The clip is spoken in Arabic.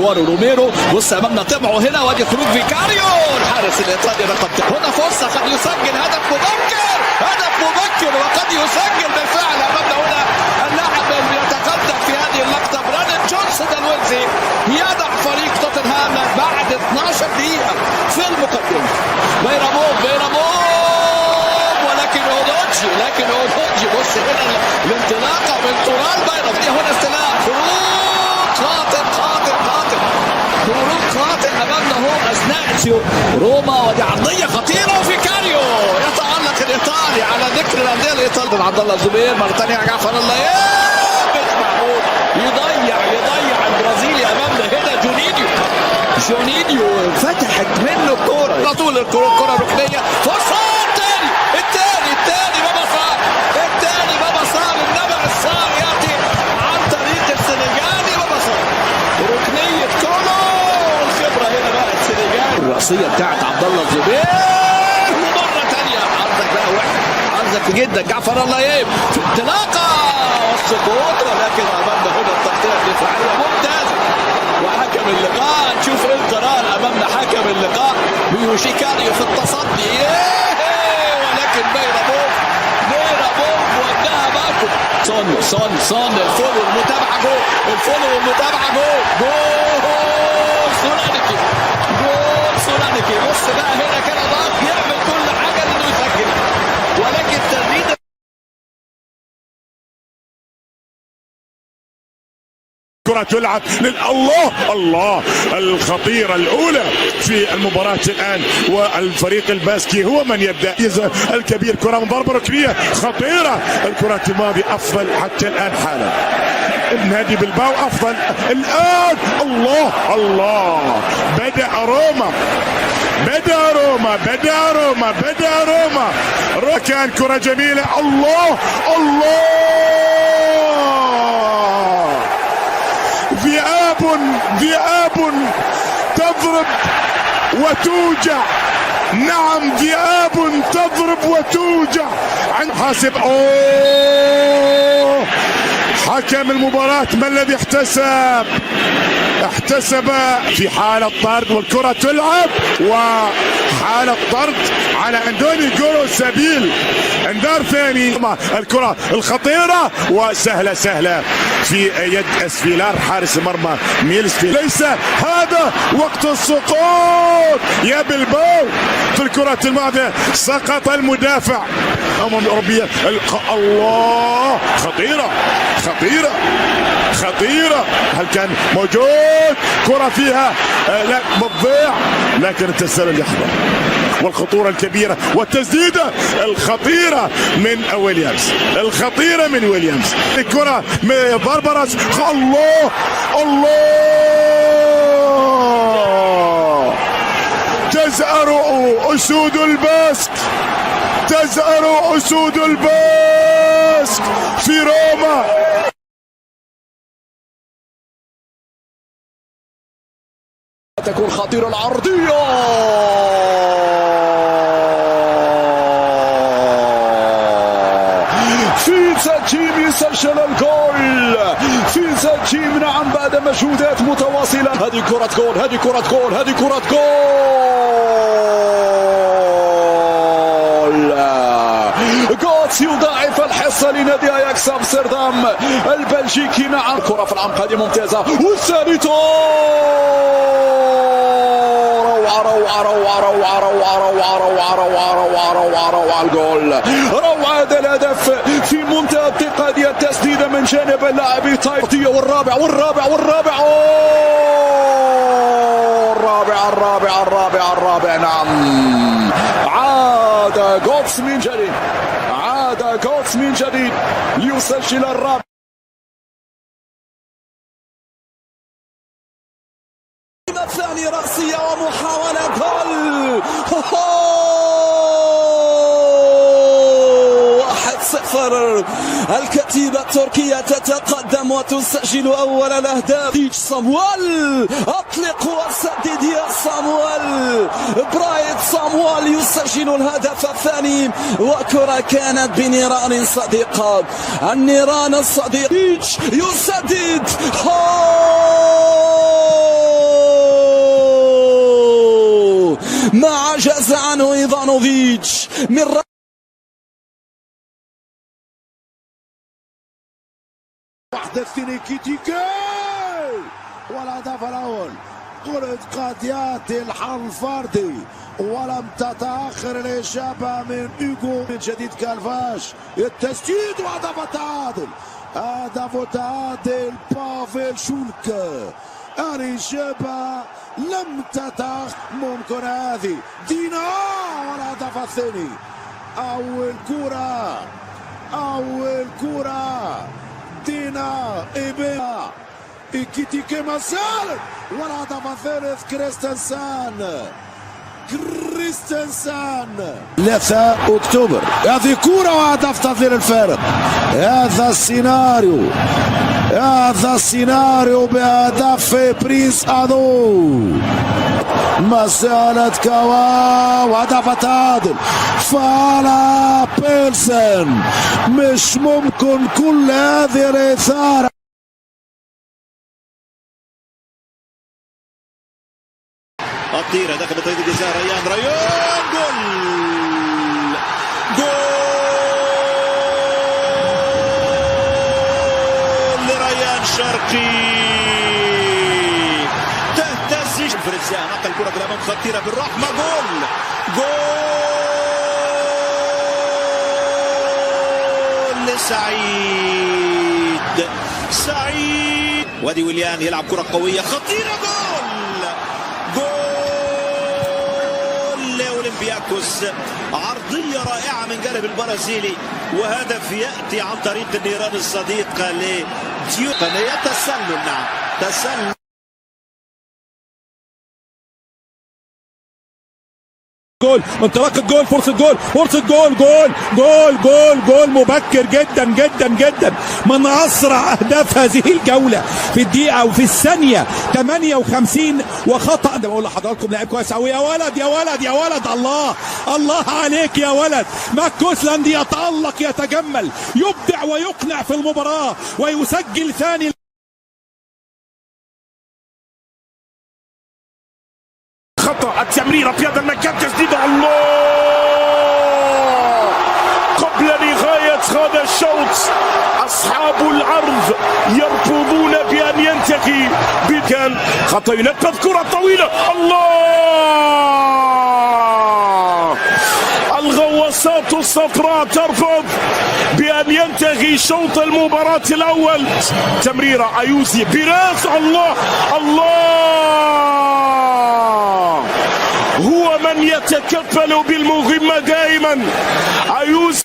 الوارو روميرو. بص امامنا طبعه هنا، وادي خروج فيكاريو الحارس الايطالي رقم. هنا فرصه قد يسجل هدف مبكر، هدف مبكر وقد يسجل بالفعل. امامنا هنا اللاعب يتقدم في هذه اللقطه براندن جونسون الويلزي يضع فريق توتنهام بعد 12 دقيقه في المقدمه. بيراموف ولكن اودوجي بص هنا الانطلاقه من طلال بيراموف. هنا استلام، خروج خاطئ امامنا هو اثناء روما، ودي عرضيه خطيره وفيكاريو يتالق الايطالي على ذكر الانديه الايطاليه. عبد الله الزبير مره ثانيه جعفر الله مش معقول يضيع البرازيلي امامنا هنا. جونينيو فتحت منه الكوره على طول، الكوره ركنيه، فرصه الثاني بابا صار النبع الصار ياتي عن طريق السنغالي بابا صار، ركنيه كولو. الخبره هنا بقى السنغالي، الراسيه بتاعت عبد الله الزبير، ومره ثانيه عرضك بقى واحد، عرضك جدا جعفر الله في انطلاقه والسقوط، ولكن امامنا هنا التغطيه الدفاعيه ممتازه. وحكم اللقاء نشوف ايه القرار امامنا. حكم اللقاء بيوشيكاريو في التصدي، ولكن بيراموف وداها باكو. صن الفولو والمتابعه جول سولانيكي. بص بقى هنا كان ضاغط يعمل كل حاجه انه يسجل، ولكن تسديده كرة تلعب الله الخطيرة الأولى في المباراة الآن، والفريق الباسكي هو من يبدأ. الكبير كرة من ضربة ركنية خطيرة. الكرة الماضية أفضل حتى الآن حالا. نادي بلباو أفضل الآن. الله بدأ روما. كان كرة جميلة. الله ذئاب تضرب وتوجع. نعم، ذئاب تضرب وتوجع. عن حاسب حكم المباراة ما الذي احتسب في حالة طرد، والكرة تلعب وحالة طرد على اندوني جورو سبيل. انذار ثاني. الكرة الخطيرة وسهلة في يد اسفيلار حارس المرمى ميلسفيل. ليس هذا وقت السقوط يا بلباو. في الكرة الماضية سقط المدافع امام الاوروبية. الله، خطيرة. هل كان موجود كرة فيها؟ لا، بتضيع، لكن التسلل يحضر. والخطورة الكبيرة والتسديدة الخطيرة من ويليامز. الكرة ضربة راس. الله تزأر أسود الباسك في روما. تكون خطيرة العرضية، جيم يسجل الجول في جيم. نعم، بعد مجهودات متواصلة. هذه كرة جول. جوتس يضاعف الحصة لنادي اياكس امستردام البلجيكي. نعم، كرة في العمق هذه ممتازة، والثالث روعة الجول. روعة هذا الهدف في منتهى الدقة. هذه التسديدة من جانب اللاعب تايطية. والرابع نعم، عاد جوتس من جديد ليسجل الرابع. الثاني رأسية ومحاولة جول. 1-0. الكتيبة التركية تتقدم وتسجل أول الأهداف. صامويل أطلق وسدد يا صامويل. برايت صامويل يسجل الهدف الثاني، وكرة كانت بنيران صديقة. النيران الصديق يسدد. ما عجز عنه إيفانوفيتش من واحدة اثنين كيتيكي والهدف الأول. قلت قد يأتي الحل الفردي ولم تتأخر الإجابة من إيجو. من جديد كالفاش التسديد وهدف التعادل. هدف التعادل بافيل شولك. الإجابة لم تتأخر. ممكن هذه دينا والهدف الثاني. أول كرة دينا إيبيا إيكيتيكي مسال والهدف الثالث كريستنسان 3 أكتوبر. هذه كرة وهدف تغيير الفارق. هذا السيناريو بهدف بريس أدو. مسألة كوا وهدف التعادل. فالا بيلسن مش ممكن كل هذه الإثارة. الطيرة داخل منطقة الجزاء. ريان جول لريان شرقي. تهتز فرنسا نقل الكرة بالأمام خطيرة بالرحمة. جول لسعيد. وادي ويليان يلعب كرة قوية خطيرة. جول لأولمبياكوس. عرضية رائعة من جانب البرازيلي وهدف يأتي عن طريق النيران الصديقة لديو. تسلل. نعم تسلل. جول انطلاق الجول. فرصة جول مبكر جدا من اسرع اهداف هذه الجولة في الدقيقة وفي الثانية 58 وخطأ. ده بقول لحضراتكم لاعب كويس قوي. يا ولد الله عليك يا ولد. ماكوسلاند يتألق يتجمل يبدع ويقنع في المباراة ويسجل ثاني. خطأ التمريرة في هذا المكان. تسديد الله قبل نهاية هذا الشوط. أصحاب العرض يرفضون بأن ينتهي. بكان خطأ ينفذ كرة طويلة. الله الغواصات الصفراء ترفض بأن ينتهي شوط المباراة الأول. تمريرة أيوزي بيراس. الله هو من يتكفل بالمهمة دائما. أيوزي